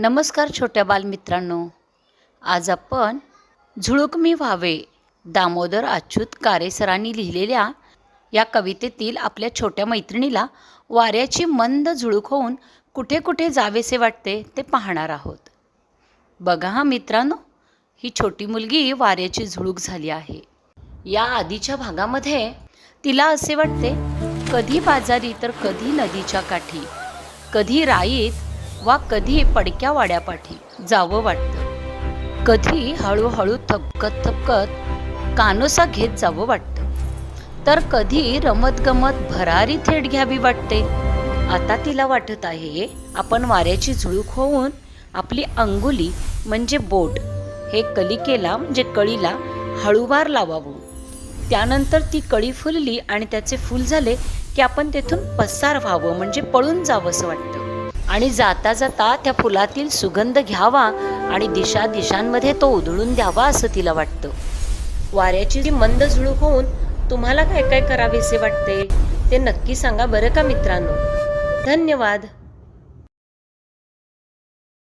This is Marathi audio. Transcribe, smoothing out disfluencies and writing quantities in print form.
नमस्कार छोट्या बालमित्रांनो. आज आपण झुळूक मी व्हावे दामोदर अच्युत कारेसरांनी लिहिलेल्या या कवितेतील आपल्या छोट्या मैत्रिणीला वाऱ्याची मंद झुळूक होऊन कुठे कुठे जावेसे वाटते ते पाहणार आहोत. बघा हा मित्रांनो, ही छोटी मुलगी वाऱ्याची झुळूक झाली आहे. या आधीच्या भागामध्ये तिला असे वाटते, कधी बाजारी तर कधी नदीच्या काठी, कधी राईत वा कधी पडक्या वाड्यापाठी जावं वाटतं, कधी हळूहळू थपकत थपकत कानोसा घेत जावं वाटतं, तर कधी रमतगमत भरारी थेट घ्यावी वाटते. आता तिला वाटत आहे आपण वाऱ्याची झुळूक होऊन आपली अंगुली म्हणजे बोट हे कलिकेला म्हणजे कळीला हळूवार लावावं. त्यानंतर ती कळी फुलली आणि त्याचे फूल झाले की आपण तेथून पसार व्हावं म्हणजे पळून जावं असं वाटतं. आणि जाता जाता त्या फुलातील सुगंध घ्यावा आणि दिशा दिशांमध्ये तो उधळून द्यावा असं तिला वाटतं. वाऱ्याची जी मंद झुळूक होऊन तुम्हाला काय काय करावेसे वाटते ते नक्की सांगा बरं का मित्रांनो. धन्यवाद.